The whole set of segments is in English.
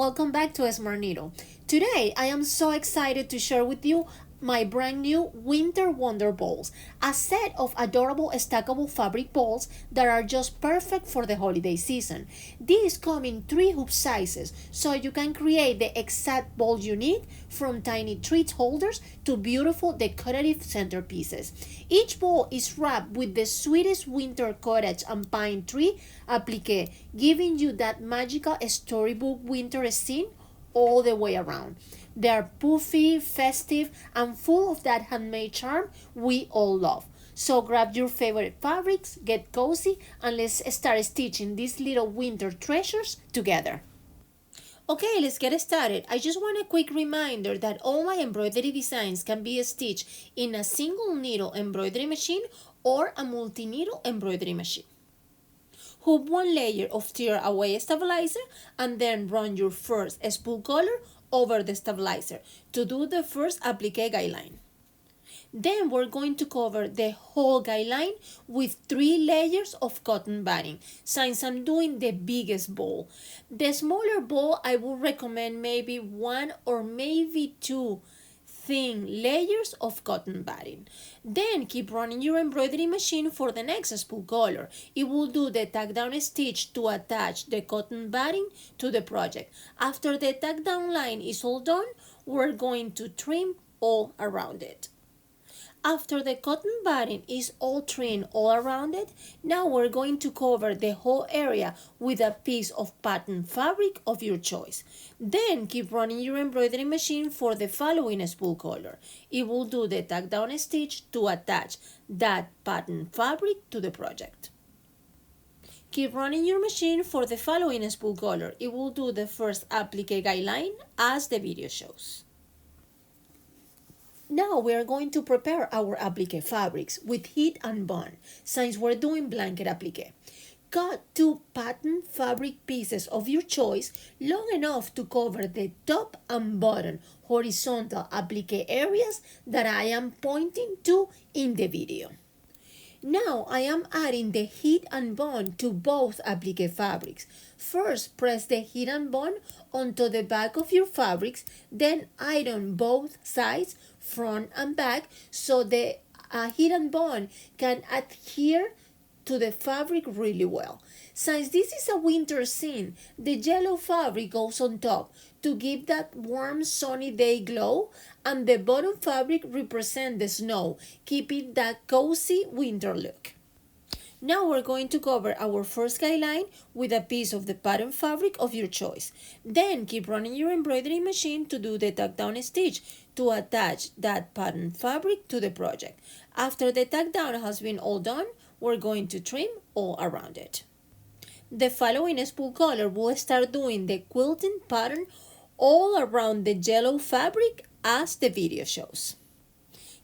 welcome back to Smartneedle. Today I am so excited to share with you my brand new Winter Wonder Balls, a set of adorable stackable fabric balls that are just perfect for the holiday season. These come in 3 hoop sizes, so you can create the exact ball you need, from tiny treat holders to beautiful decorative centerpieces. Each ball is wrapped with the sweetest winter cottage and pine tree applique, giving you that magical storybook winter scene all the way around. They are puffy, festive, and full of that handmade charm we all love. So grab your favorite fabrics, get cozy, and let's start stitching these little winter treasures together. Okay, let's get started. I just want a quick reminder that all my embroidery designs can be stitched in a single needle embroidery machine or a multi-needle embroidery machine. Hoop one layer of tear away stabilizer and then run your first spool color over the stabilizer to do the first applique guideline. Then we're going to cover the whole guideline with 3 layers of cotton batting, since I'm doing the biggest ball. The smaller ball, I would recommend maybe 1 or maybe 2 thin layers of cotton batting. Then keep running your embroidery machine for the next spool color. It will do the tack down stitch to attach the cotton batting to the project. After the tack down line is all done, we're going to trim all around it. After the cotton batting is all trimmed all around it, now we're going to cover the whole area with a piece of pattern fabric of your choice. Then keep running your embroidery machine for the following spool color. It will do the tack down stitch to attach that pattern fabric to the project. Keep running your machine for the following spool color. It will do the first applique guideline as the video shows. Now we are going to prepare our applique fabrics with heat and bond, since we're doing blanket applique. Cut 2 pattern fabric pieces of your choice long enough to cover the top and bottom horizontal applique areas that I am pointing to in the video. Now I am adding the heat and bond to both applique fabrics. First, press the heat and bond onto the back of your fabrics, then iron both sides, front and back, so the heat and bond can adhere to the fabric really well. Since this is a winter scene, the yellow fabric goes on top to give that warm sunny day glow, and the bottom fabric represents the snow, keeping that cozy winter look. Now we're going to cover our first guideline with a piece of the pattern fabric of your choice. Then keep running your embroidery machine to do the tack down stitch to attach that pattern fabric to the project. After the tack down has been all done, we're going to trim all around it. The following spool color will start doing the quilting pattern all around the yellow fabric as the video shows.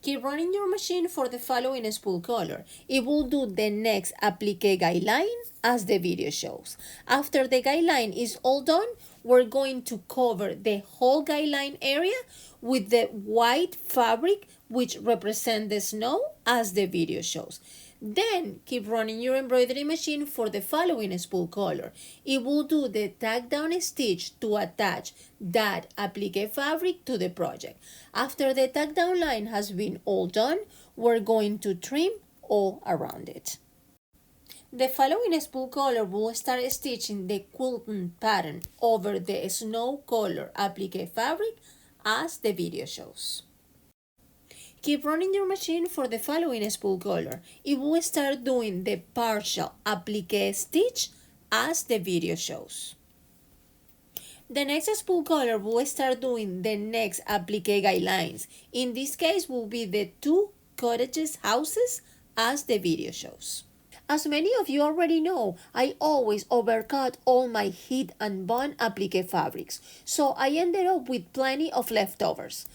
Keep running your machine for the following spool color. It will do the next applique guideline as the video shows. After the guideline is all done, we're going to cover the whole guideline area with the white fabric, which represents the snow as the video shows. Then keep running your embroidery machine for the following spool color. It will do the tack down stitch to attach that applique fabric to the project. After the tack down line has been all done, we're going to trim all around it. The following spool color will start stitching the quilting pattern over the snow color applique fabric as the video shows. Keep running your machine for the following spool color. It will start doing the partial applique stitch as the video shows. The next spool color will start doing the next applique guidelines. In this case will be the 2 cottages houses as the video shows. As many of you already know, I always overcut all my heat and bond applique fabrics, so I ended up with plenty of leftovers.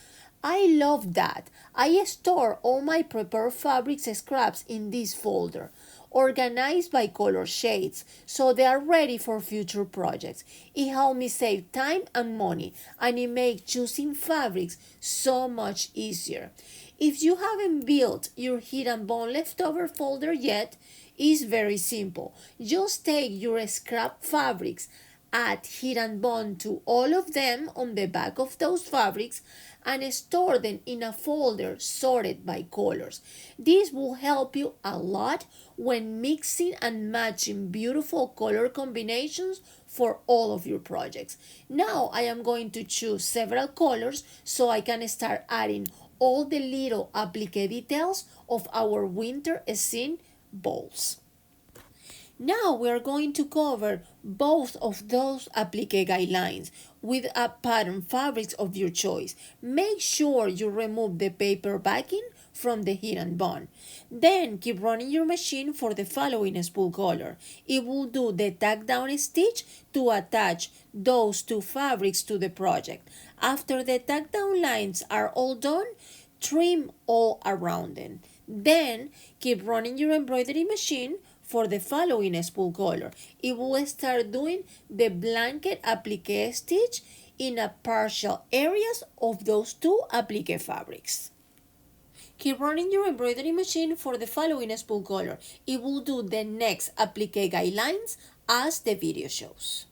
I love that. I store all my prepared fabrics scraps in this folder, organized by color shades, so they are ready for future projects. It helps me save time and money, and it makes choosing fabrics so much easier. If you haven't built your heat and bond leftover folder yet, it's very simple. Just take your scrap fabrics, Add heat and bond to all of them on the back of those fabrics and store them in a folder sorted by colors. This will help you a lot when mixing and matching beautiful color combinations for all of your projects. Now I am going to choose several colors so I can start adding all the little applique details of our winter scene bowls. Now we are going to cover both of those applique guidelines with a pattern fabrics of your choice. Make sure you remove the paper backing from the heat and bond. Then keep running your machine for the following spool color. It will do the tack down stitch to attach those two fabrics to the project. After the tack down lines are all done, trim all around them. Then keep running your embroidery machine for the following spool color. It will start doing the blanket applique stitch in a partial areas of those two applique fabrics. Keep running your embroidery machine for the following spool color. It will do the next applique guidelines as the video shows.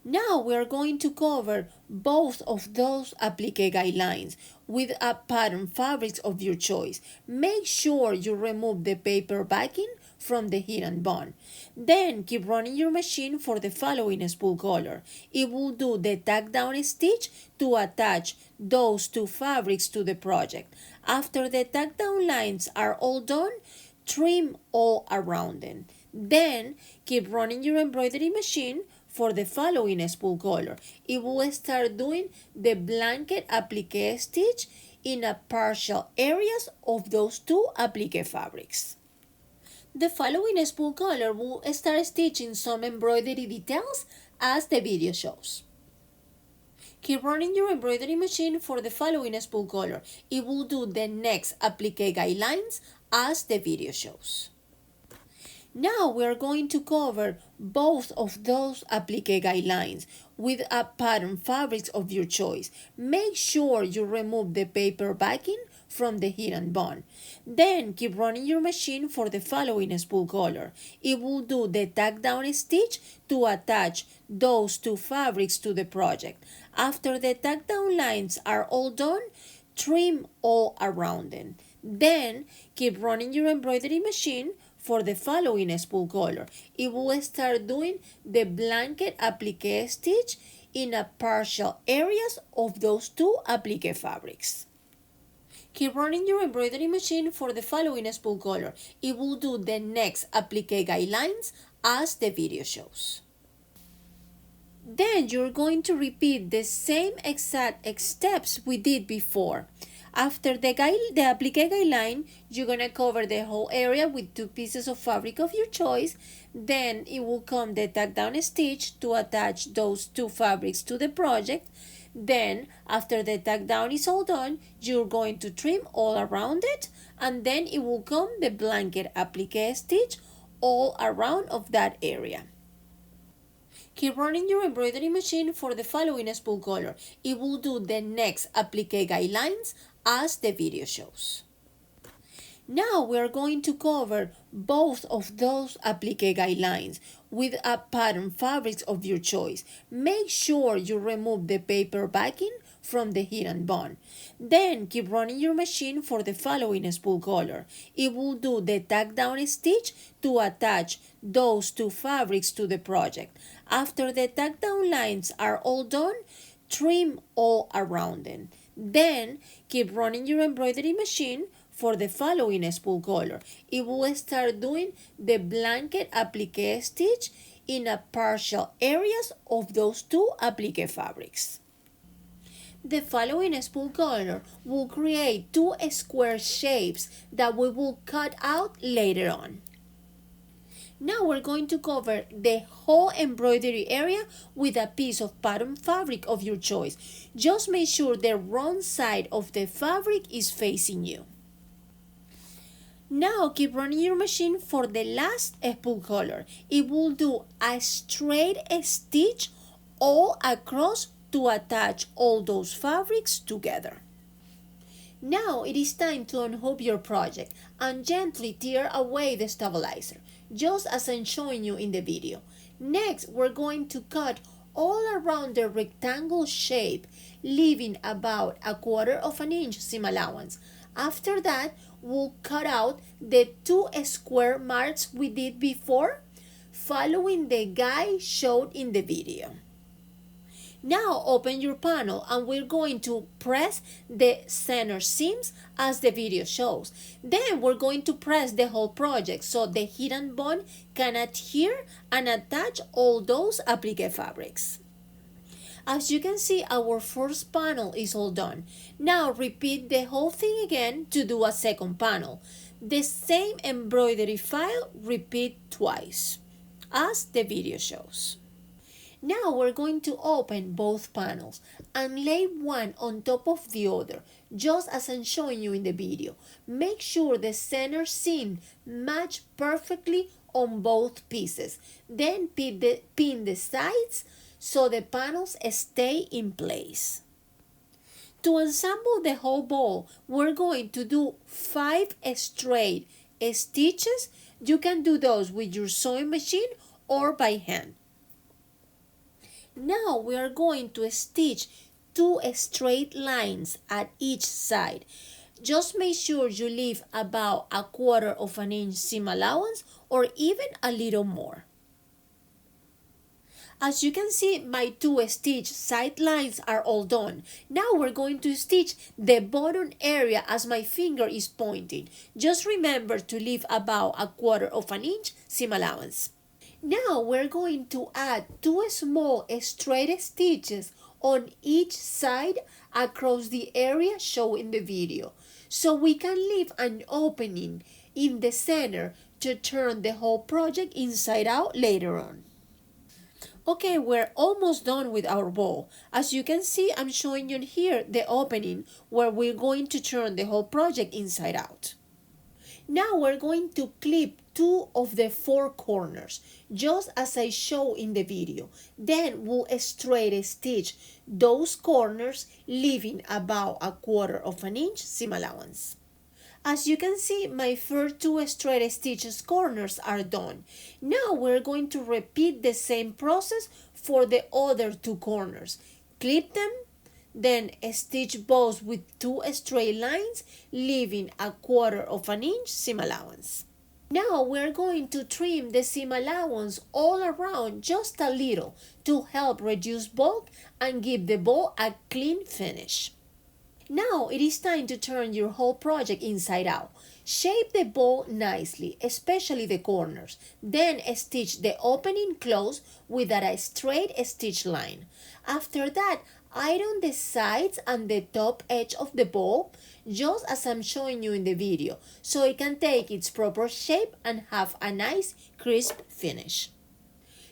Now we are going to cover both of those applique guidelines with a pattern fabrics of your choice. Make sure you remove the paper backing from the heat and bond. Then keep running your machine for the following spool color. It will do the tack down stitch to attach those two fabrics to the project. After the tack down lines are all done, trim all around them. Then keep running your embroidery machine for the following spool color. It will start doing the blanket applique stitch in a partial areas of those two applique fabrics. The following spool color will start stitching some embroidery details as the video shows. Keep running your embroidery machine for the following spool color. It will do the next applique guidelines as the video shows. Now we are going to cover both of those applique guidelines with a pattern fabrics of your choice. Make sure you remove the paper backing from the heat and bond. Then keep running your machine for the following spool color. It will do the tack down stitch to attach those two fabrics to the project. After the tack down lines are all done, trim all around them. Then keep running your embroidery machine for the following spool color. It will start doing the blanket applique stitch in a partial areas of those two applique fabrics. Keep running your embroidery machine for the following spool color. It will do the next applique guidelines as the video shows. Then you're going to repeat the same exact steps we did before. After the applique guideline, you're going to cover the whole area with two pieces of fabric of your choice. Then it will come the tack down stitch to attach those two fabrics to the project. Then after the tack down is all done, you're going to trim all around it, and then it will come the blanket applique stitch all around of that area. Keep running your embroidery machine for the following spool color. It will do the next applique guidelines as the video shows. Now we are going to cover both of those applique guidelines with a pattern fabrics of your choice. Make sure you remove the paper backing from the heat and bond. Then keep running your machine for the following spool color. It will do the tack down stitch to attach those two fabrics to the project. After the tack down lines are all done, trim all around them. Then keep running your embroidery machine for the following spool color. It will start doing the blanket applique stitch in a partial areas of those two applique fabrics. The following spool color will create two square shapes that we will cut out later on. Now we're going to cover the whole embroidery area with a piece of pattern fabric of your choice. Just make sure the wrong side of the fabric is facing you. Now keep running your machine for the last spool color. It will do a straight stitch all across to attach all those fabrics together. Now it is time to unhook your project and gently tear away the stabilizer, just as I'm showing you in the video. Next, we're going to cut all around the rectangle shape, leaving about 1/4 inch seam allowance. After that, we'll cut out the 2 square marks we did before, following the guide showed in the video. Now open your panel and we're going to press the center seams as the video shows. Then we're going to press the whole project so the heat and bond can adhere and attach all those applique fabrics. As you can see, our first panel is all done. Now repeat the whole thing again to do a second panel. The same embroidery file, repeat twice, as the video shows. Now we're going to open both panels and lay one on top of the other, just as I'm showing you in the video. Make sure the center seam match perfectly on both pieces. Then pin the sides so the panels stay in place. To assemble the whole ball, we're going to do 5 straight stitches. You can do those with your sewing machine or by hand. Now we are going to stitch 2 straight lines at each side. Just make sure you leave about 1/4 inch seam allowance or even a little more. As you can see, my 2 stitch side lines are all done. Now we're going to stitch the bottom area as my finger is pointing. Just remember to leave about 1/4 inch seam allowance. Now we're going to add 2 small straight stitches on each side across the area shown in the video, so we can leave an opening in the center to turn the whole project inside out later on. Okay, we're almost done with our bowl. As you can see, I'm showing you here the opening where we're going to turn the whole project inside out. Now we're going to clip 2 of the 4 corners, just as I show in the video. Then we'll straight stitch those corners, leaving about 1/4 inch seam allowance. As you can see, my first 2 straight stitches corners are done. Now we're going to repeat the same process for the other 2 corners. Clip them, then stitch both with 2 straight lines, leaving 1/4 inch seam allowance. Now we're going to trim the seam allowance all around just a little to help reduce bulk and give the bowl a clean finish. Now it is time to turn your whole project inside out. Shape the bowl nicely, especially the corners. Then stitch the opening closed with a straight stitch line. After that, iron the sides and the top edge of the bowl, just as I'm showing you in the video, so it can take its proper shape and have a nice crisp finish.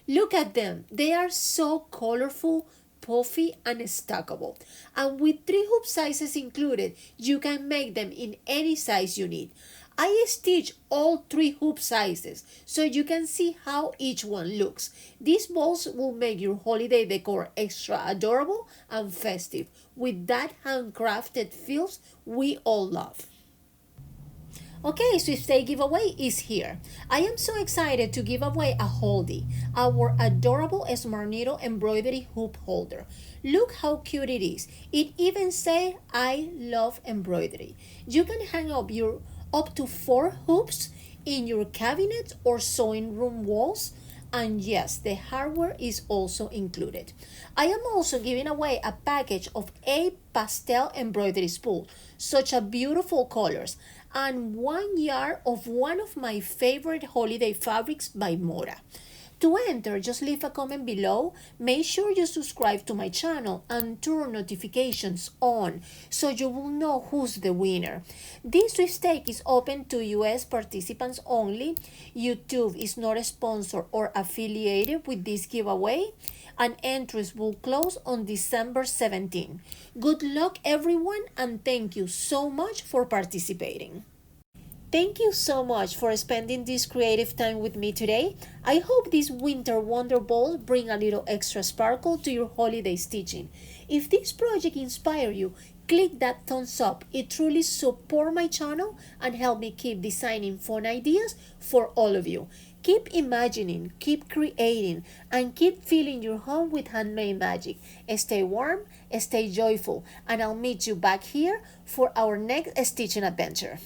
Look at them, they are so colorful, puffy and stackable, and with 3 hoop sizes included, you can make them in any size you need. I stitch all 3 hoop sizes so you can see how each one looks. These balls will make your holiday decor extra adorable and festive with that handcrafted feels we all love. Okay, SWEEPSTAKE giveaway is here. I am so excited to give away a Holdi, our adorable Smartneedle embroidery hoop holder. Look how cute it is. It even says, I love embroidery. You can hang up to 4 hoops in your cabinets or sewing room walls. And yes, the hardware is also included. I am also giving away a package of 8 pastel embroidery spools, such a beautiful colors, and 1 yard of one of my favorite holiday fabrics by MODA. To enter, just leave a comment below. Make sure you subscribe to my channel and turn notifications on so you will know who's the winner. This SWEEPSTAKE is open to US participants only. YouTube is not sponsored or affiliated with this giveaway, and entries will close on December 17. Good luck everyone, and thank you so much for participating. Thank you so much for spending this creative time with me today. I hope these winter wonder balls bring a little extra sparkle to your holiday stitching. If this project inspired you, Click that thumbs up. It truly supports my channel and help me keep designing fun ideas for all of you. Keep imagining, keep creating, and keep filling your home with handmade magic. Stay warm, stay joyful, and I'll meet you back here for our next stitching adventure.